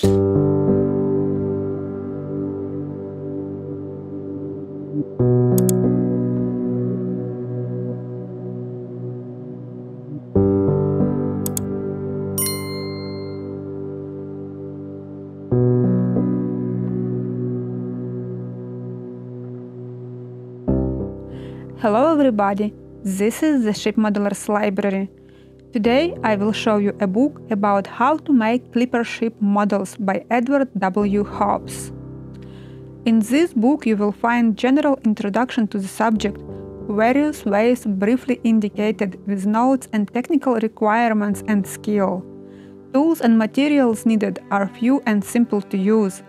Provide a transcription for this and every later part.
Hello everybody, this is the Ship Modelers Library. Today I will show you a book about how to make Clipper ship models by Edward W. Hobbs. In this book you will find general introduction to the subject, various ways briefly indicated with notes and technical requirements and skill. Tools and materials needed are few and simple to use,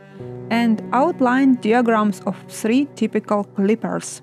and outline diagrams of 3 typical clippers.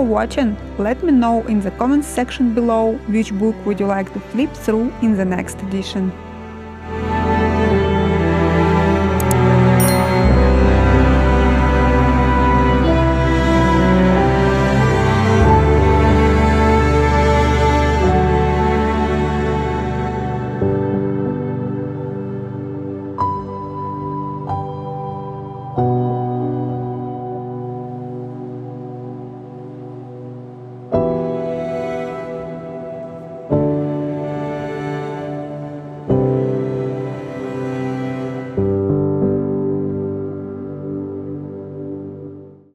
for watching. Let me know in the comments section below which book would you like to flip through in the next edition.